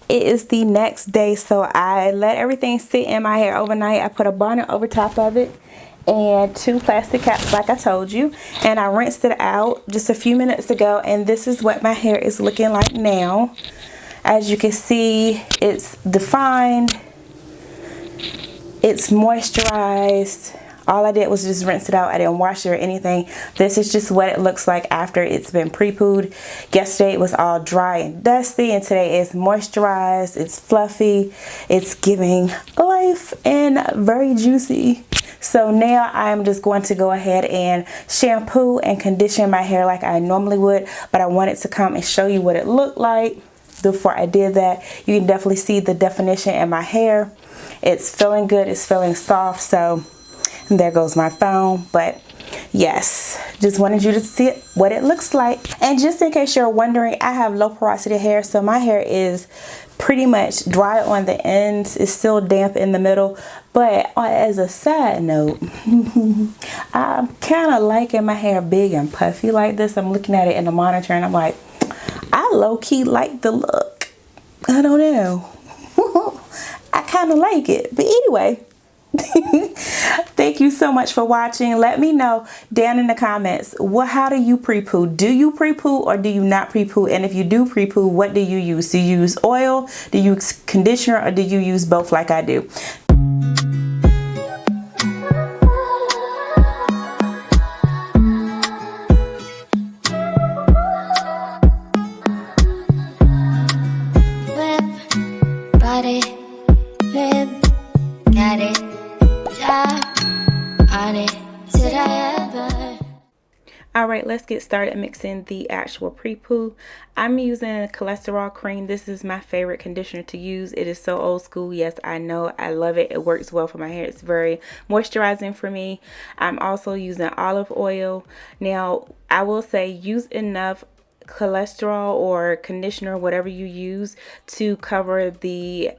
It is the next day, so I let everything sit in my hair overnight. I put a bonnet over top of it and 2 plastic caps like I told you, and I rinsed it out just a few minutes ago, and this is what my hair is looking like now. As you can see, it's defined, it's moisturized. All I did was just rinse it out. I didn't wash it or anything. This is just what it looks like after it's been pre-pooed. Yesterday it was all dry and dusty, and today it's moisturized, it's fluffy, it's giving life and very juicy. So now I'm just going to go ahead and shampoo and condition my hair like I normally would, but I wanted to come and show you what it looked like before I did that. You can definitely see the definition in my hair. It's feeling good, it's feeling soft, so there goes my phone. But yes, just wanted you to see what it looks like. And just in case you're wondering, I have low porosity hair, so my hair is pretty much dry on the ends. It's still damp in the middle. But as a side note, I'm kind of liking my hair big and puffy like this. I'm looking at it in the monitor and I'm like, I low-key like the look. I don't know. I kind of like it. But anyway, thank you so much for watching. Let me know down in the comments, how do you pre-poo? Do you pre-poo or do you not pre-poo? And if you do pre-poo, what do you use? Do you use oil? Do you use conditioner? Or do you use both like I do? Alright, let's get started mixing the actual pre-poo. I'm using cholesterol cream. This is my favorite conditioner to use. It is so old school. Yes, I know. I love it. It works well for my hair. It's very moisturizing for me. I'm also using olive oil. Now, I will say use enough cholesterol or conditioner, whatever you use, to cover the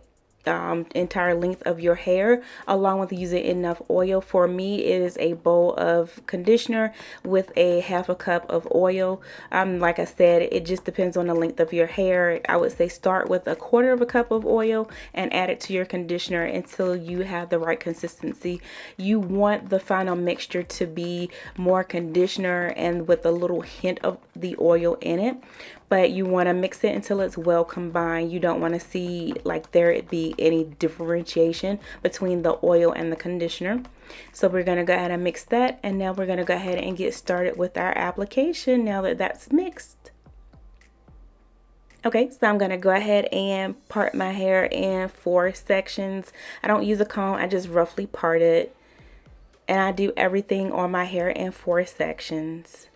entire length of your hair, along with using enough oil. For me, it is a bowl of conditioner with a half a cup of oil. Like I said, it just depends on the length of your hair. I would say start with a quarter of a cup of oil and add it to your conditioner until you have the right consistency. You want the final mixture to be more conditioner and with a little hint of the oil in it, but you want to mix it until it's well combined. You don't want to see like there be any differentiation between the oil and the conditioner. So we're going to go ahead and mix that, and now we're going to go ahead and get started with our application now that that's mixed. Okay, so I'm going to go ahead and part my hair in 4 sections. I don't use a comb, I just roughly part it, and I do everything on my hair in 4 sections.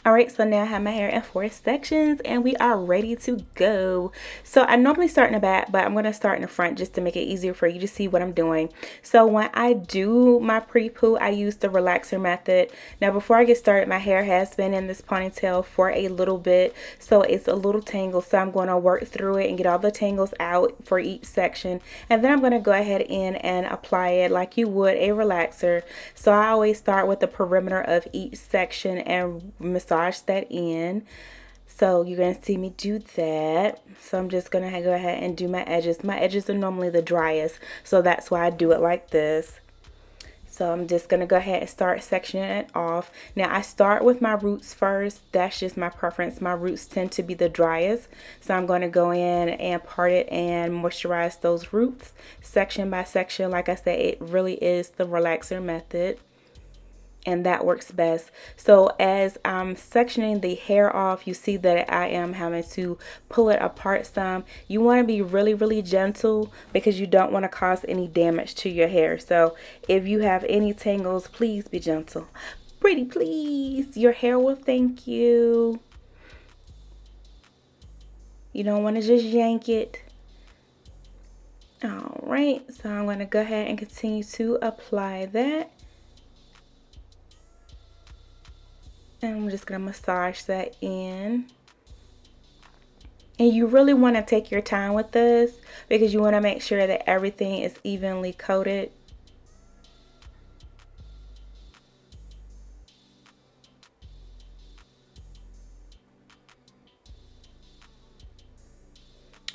Alright, so now I have my hair in 4 sections and we are ready to go. So I normally start in the back, but I'm going to start in the front just to make it easier for you to see what I'm doing. So when I do my pre-poo, I use the relaxer method. Now before I get started, my hair has been in this ponytail for a little bit, so it's a little tangled. So I'm going to work through it and get all the tangles out for each section. And then I'm going to go ahead in and apply it like you would a relaxer. So I always start with the perimeter of each section and massage that in. So you're going to see me do that. So I'm just going to go ahead and do my edges. My edges are normally the driest, so that's why I do it like this. So I'm just going to go ahead and start sectioning it off. Now I start with my roots first. That's just my preference. My roots tend to be the driest. So I'm going to go in and part it and moisturize those roots section by section. Like I said, it really is the relaxer method, and that works best. So as I'm sectioning the hair off, you see that I am having to pull it apart some. You want to be really gentle because you don't want to cause any damage to your hair. So if you have any tangles, please be gentle. Pretty please. Your hair will thank you. You don't want to just yank it. All right, so I'm going to go ahead and continue to apply that. And I'm just going to massage that in. And you really want to take your time with this because you want to make sure that everything is evenly coated.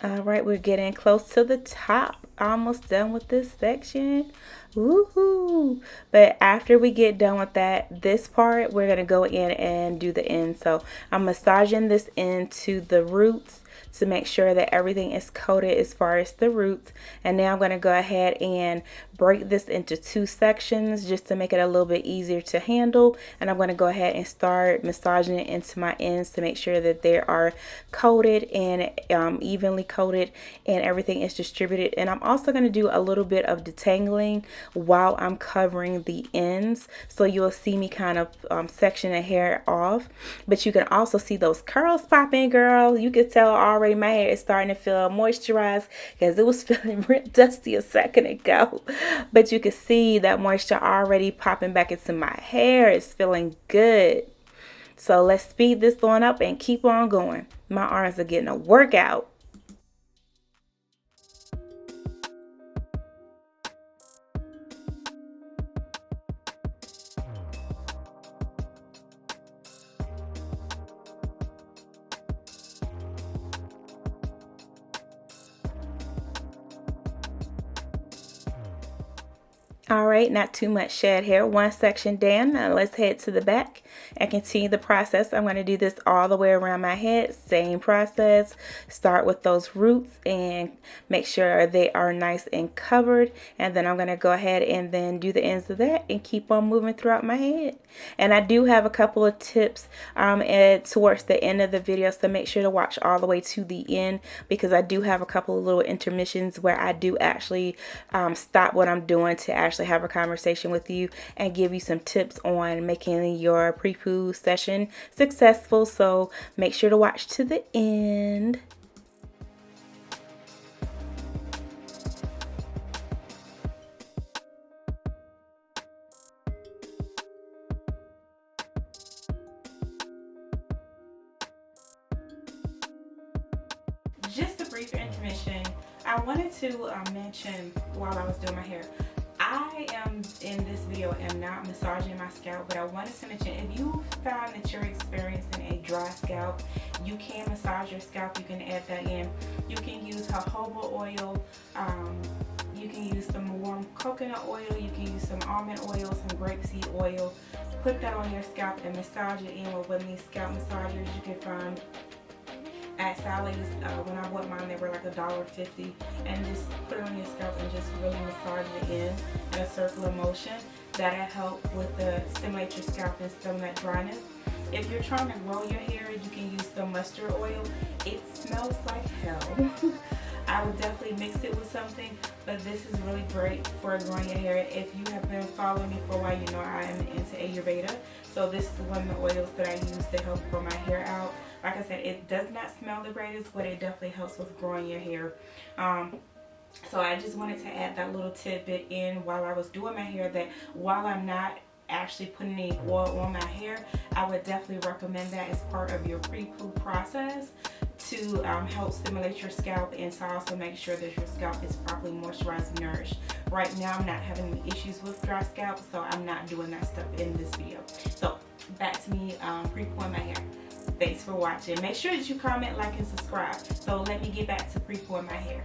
All right, we're getting close to the top. Almost done with this section. Woohoo! But after we get done with this part, we're going to go in and do the end. So I'm massaging this into the roots to make sure that everything is coated as far as the roots. And now I'm going to go ahead and break this into 2 sections just to make it a little bit easier to handle. And I'm going to go ahead and start massaging it into my ends to make sure that they are coated and evenly coated and everything is distributed. And I'm also going to do a little bit of detangling while I'm covering the ends, so you'll see me kind of section the hair off, but you can also see those curls popping, girl. You can tell already my hair is starting to feel moisturized because it was feeling real dusty a second ago, but you can see that moisture already popping back into my hair. It's feeling good. So let's speed this on up and keep on going. My arms are getting a workout. All right, not too much shed hair. 1 section down. Now let's head to the back and continue the process. I'm going to do this all the way around my head. Same process. Start with those roots and make sure they are nice and covered. And then I'm going to go ahead and then do the ends of that and keep on moving throughout my head. And I do have a couple of tips towards the end of the video, so make sure to watch all the way to the end because I do have a couple of little intermissions where I do actually stop what I'm doing to actually have a conversation with you and give you some tips on making your pre-poo session successful. So make sure to watch to the end. Just a brief intermission. I wanted to mention while I was doing my hair, I am in this video am not massaging my scalp, but I wanted to mention if you found that you're experiencing a dry scalp, you can massage your scalp. You can add that in. You can use jojoba oil. You can use some warm coconut oil. You can use some almond oil, some grapeseed oil. Put that on your scalp and massage it in with one of these scalp massagers you can find at Sally's. When I bought mine, they were like $1.50, and just put it on your scalp and just really massage it in a circular motion. That'll help with the stimulate your scalp and stimulate dryness. If you're trying to grow your hair, you can use the mustard oil. It smells like hell. I would definitely mix it with something, but this is really great for growing your hair. If you have been following me for a while, you know I am into Ayurveda, so this is one of the oils that I use to help grow my hair out. Like I said, it does not smell the greatest, but it definitely helps with growing your hair. So I just wanted to add that little tidbit in while I was doing my hair, that while I'm not actually putting any oil on my hair, I would definitely recommend that as part of your pre-poo process to help stimulate your scalp and to also make sure that your scalp is properly moisturized and nourished. Right now I'm not having any issues with dry scalp, so I'm not doing that stuff in this video. So back to me pre-pooing my hair. Thanks for watching. Make sure that you comment, like, and subscribe. So let me get back to pre-pooing my hair.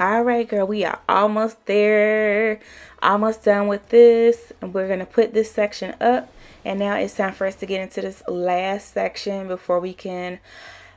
All right, girl, we are almost there, almost done with this, and we're gonna put this section up. And now it's time for us to get into this last section before we can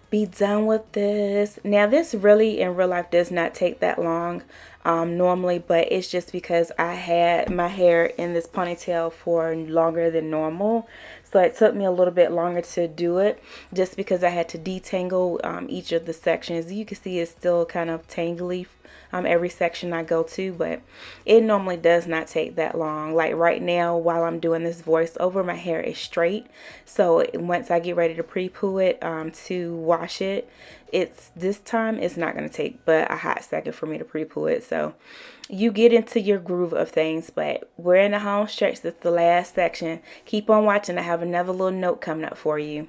be done with this. Now, this really in real life does not take that long normally, but it's just because I had my hair in this ponytail for longer than normal. So it took me a little bit longer to do it just because I had to detangle each of the sections. You can see it's still kind of tangly every section I go to, but it normally does not take that long. Like right now, while I'm doing this voiceover, my hair is straight. So once I get ready to pre-poo it to wash it, this time it's not going to take but a hot second for me to pre-poo it. So you get into your groove of things, but we're in the home stretch. That's the last section. Keep on watching. I have another little note coming up for you.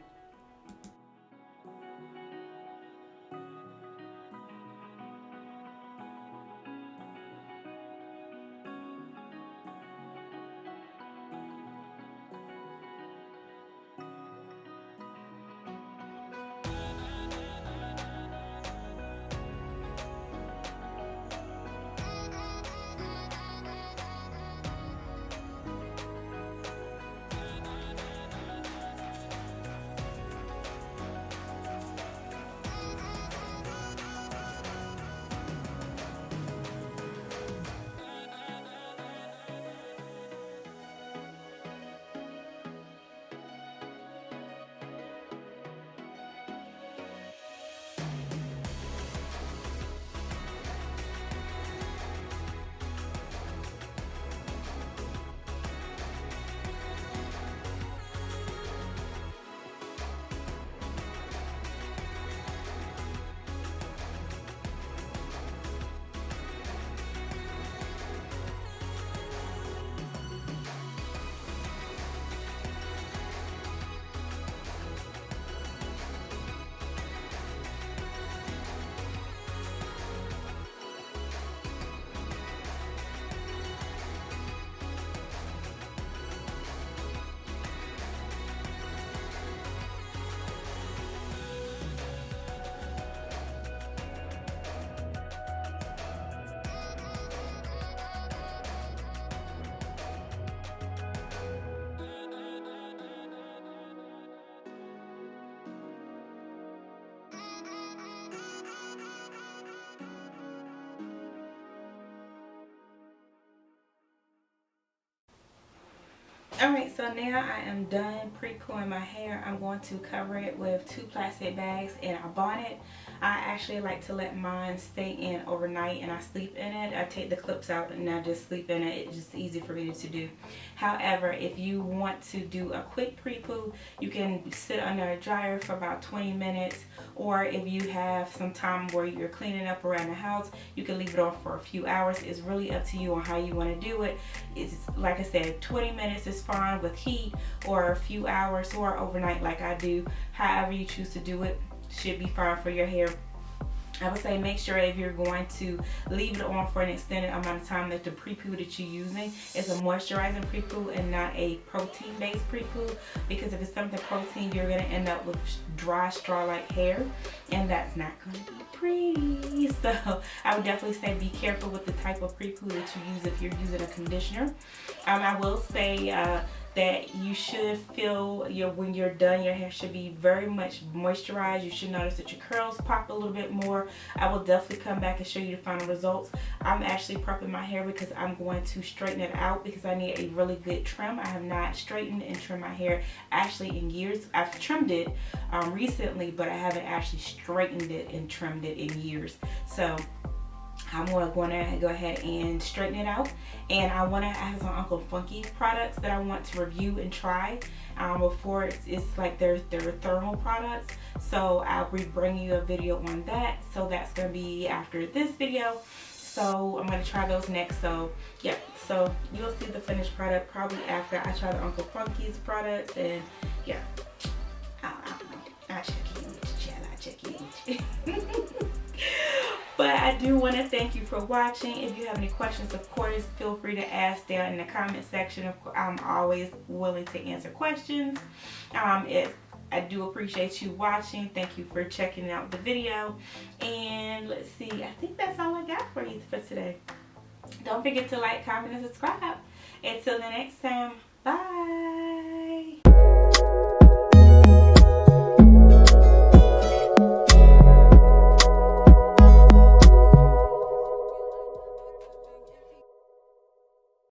Alright, so now I am done pre-pooing my hair. I'm going to cover it with 2 plastic bags in a bonnet. I actually like to let mine stay in overnight and I sleep in it. I take the clips out and I just sleep in it. It's just easy for me to do. However, if you want to do a quick pre-poo, you can sit under a dryer for about 20 minutes. Or if you have some time where you're cleaning up around the house, you can leave it on for a few hours. It's really up to you on how you want to do it. It's like I said, 20 minutes is fine with heat, or a few hours, or overnight like I do. However you choose to do it should be fine for your hair. I would say make sure if you're going to leave it on for an extended amount of time that the pre-poo that you're using is a moisturizing pre-poo and not a protein-based pre-poo, because if it's something protein, you're going to end up with dry straw-like hair, and that's not going to be pretty. So I would definitely say be careful with the type of pre-poo that you use if you're using a conditioner. I will say that you should feel when you're done, your hair should be very much moisturized. You should notice that your curls pop a little bit more. I will definitely come back and show you the final results. I'm actually prepping my hair because I'm going to straighten it out because I need a really good trim. I have not straightened and trimmed my hair actually in years. I've trimmed it recently, but I haven't actually straightened it and trimmed it in years. So I'm going to go ahead and straighten it out, and I have some Uncle Funky products that I want to review and try before it's like their thermal products. So I'll be bringing you a video on that. So that's going to be after this video. So I'm going to try those next. So yeah, so you'll see the finished product probably after I try the Uncle Funky's products. And yeah, I don't know. I'll check you in, child. I'll check you in. But I do want to thank you for watching. If you have any questions, of course, feel free to ask down in the comment section. I'm always willing to answer questions. If I do appreciate you watching. Thank you for checking out the video. And let's see, I think that's all I got for you for today. Don't forget to like, comment, and subscribe. Until the next time, bye.